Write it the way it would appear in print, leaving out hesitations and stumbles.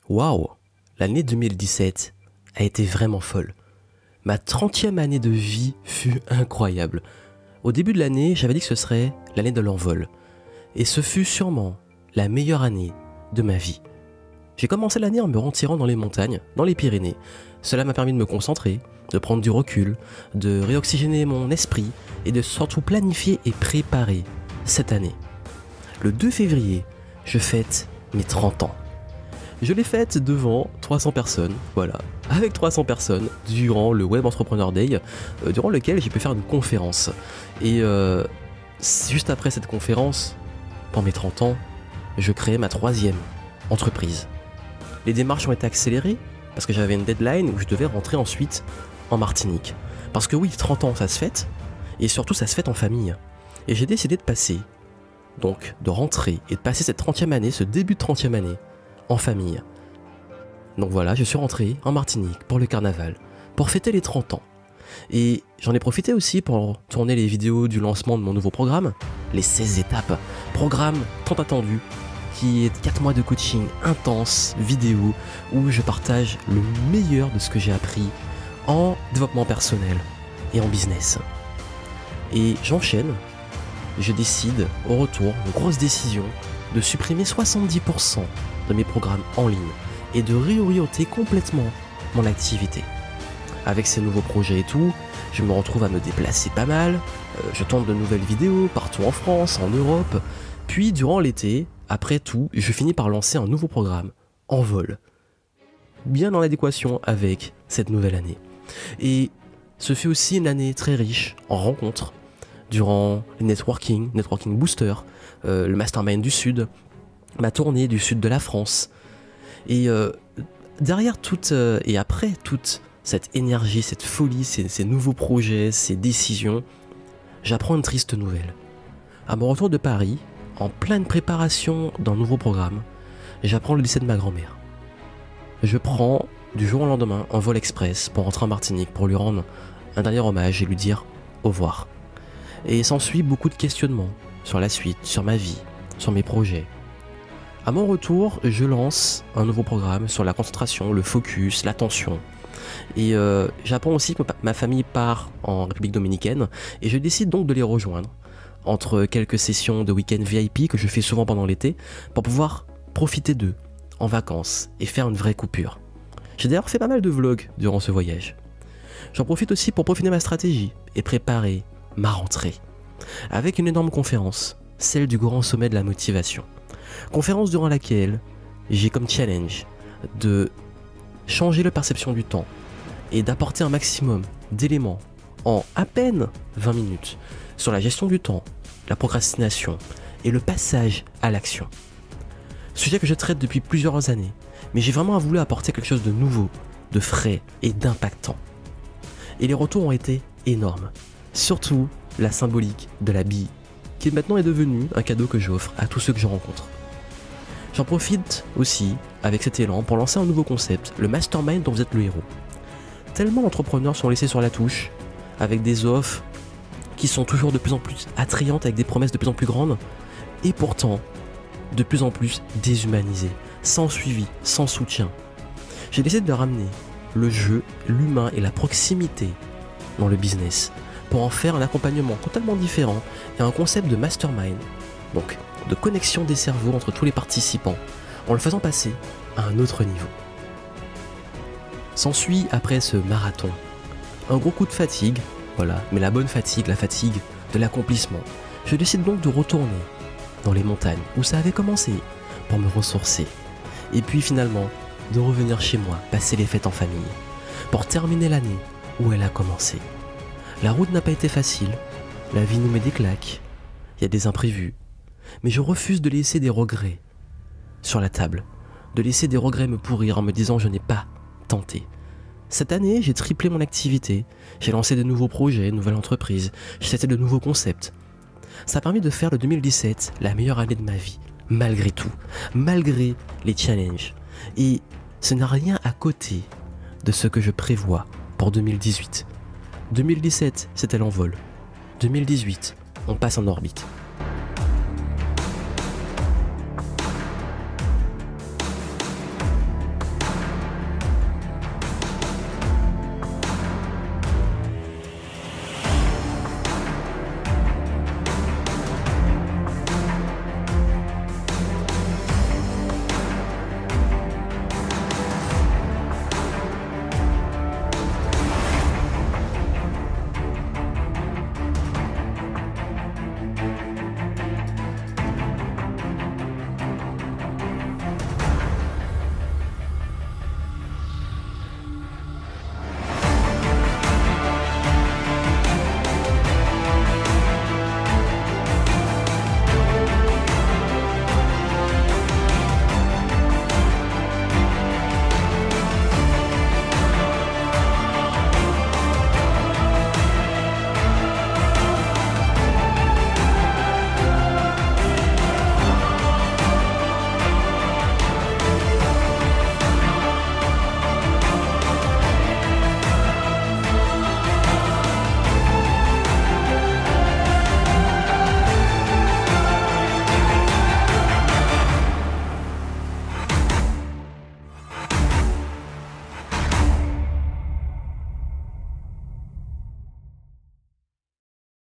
Waouh, l'année 2017 a été vraiment folle. Ma 30e année de vie fut incroyable. Au début de l'année, j'avais dit que ce serait l'année de l'envol. Et ce fut sûrement la meilleure année de ma vie. J'ai commencé l'année en me retirant dans les montagnes, dans les Pyrénées. Cela m'a permis de me concentrer, de prendre du recul, de réoxygéner mon esprit et de surtout planifier et préparer cette année. Le 2 février, je fête mes 30 ans. Je l'ai faite devant 300 personnes, voilà, avec 300 personnes, durant le Web Entrepreneur Day, durant lequel j'ai pu faire une conférence. Et juste après cette conférence, pour mes 30 ans, je créais ma 3e entreprise. Les démarches ont été accélérées, parce que j'avais une deadline où je devais rentrer ensuite en Martinique. Parce que oui, 30 ans ça se fête, et surtout ça se fête en famille. Et j'ai décidé de passer, donc de rentrer et de passer cette 30e année, ce début de 30e année, en famille. Donc voilà, je suis rentré en Martinique pour le carnaval, pour fêter les 30 ans. Et j'en ai profité aussi pour tourner les vidéos du lancement de mon nouveau programme, les 16 étapes, programme tant attendu, qui est 4 mois de coaching intense, vidéo, où je partage le meilleur de ce que j'ai appris en développement personnel et en business. Et j'enchaîne, je décide au retour, une grosse décision, de supprimer 70% de mes programmes en ligne et de réorienter complètement mon activité. Avec ces nouveaux projets et tout, je me retrouve à me déplacer pas mal, je tourne de nouvelles vidéos partout en France, en Europe, puis durant l'été, après tout, je finis par lancer un nouveau programme, en vol, bien en adéquation avec cette nouvelle année. Et ce fut aussi une année très riche en rencontres, durant les networking booster, le mastermind du Sud, ma tournée du Sud de la France. Et derrière et après toute cette énergie, cette folie, ces nouveaux projets, ces décisions, j'apprends une triste nouvelle. À mon retour de Paris, en pleine préparation d'un nouveau programme, j'apprends le décès de ma grand-mère. Je prends du jour au lendemain un vol express pour rentrer en Martinique pour lui rendre un dernier hommage et lui dire au revoir. Et s'ensuit beaucoup de questionnements sur la suite, sur ma vie, sur mes projets. À mon retour, je lance un nouveau programme sur la concentration, le focus, l'attention. Et j'apprends aussi que ma famille part en République dominicaine et je décide donc de les rejoindre entre quelques sessions de week-end VIP que je fais souvent pendant l'été pour pouvoir profiter d'eux en vacances et faire une vraie coupure. J'ai d'ailleurs fait pas mal de vlogs durant ce voyage. J'en profite aussi pour peaufiner ma stratégie et préparer ma rentrée avec une énorme conférence, celle du Grand Sommet de la Motivation. Conférence durant laquelle j'ai comme challenge de changer la perception du temps et d'apporter un maximum d'éléments en à peine 20 minutes sur la gestion du temps, la procrastination et le passage à l'action. Sujet que je traite depuis plusieurs années, mais j'ai vraiment voulu apporter quelque chose de nouveau, de frais et d'impactant. Et les retours ont été énormes, surtout la symbolique de la bille, qui maintenant est devenue un cadeau que j'offre à tous ceux que je rencontre. J'en profite aussi, avec cet élan, pour lancer un nouveau concept, le mastermind dont vous êtes le héros. Tellement d'entrepreneurs sont laissés sur la touche, avec des offres qui sont toujours de plus en plus attrayantes, avec des promesses de plus en plus grandes, et pourtant de plus en plus déshumanisées, sans suivi, sans soutien. J'ai décidé de ramener le jeu, l'humain et la proximité dans le business, pour en faire un accompagnement totalement différent et un concept de mastermind, donc de connexion des cerveaux entre tous les participants, en le faisant passer à un autre niveau. S'ensuit après ce marathon, un gros coup de fatigue, voilà, mais la bonne fatigue, la fatigue de l'accomplissement. Je décide donc de retourner dans les montagnes où ça avait commencé pour me ressourcer. Et puis finalement, de revenir chez moi, passer les fêtes en famille, pour terminer l'année où elle a commencé. La route n'a pas été facile, la vie nous met des claques, il y a des imprévus, mais je refuse de laisser des regrets sur la table, de laisser des regrets me pourrir en me disant je n'ai pas tenté. Cette année, j'ai triplé mon activité, j'ai lancé de nouveaux projets, une nouvelle entreprise, j'ai testé de nouveaux concepts. Ça a permis de faire le 2017 la meilleure année de ma vie, malgré tout, malgré les challenges. Et ce n'est rien à côté de ce que je prévois pour 2018. 2017, c'était l'envol. 2018, on passe en orbite.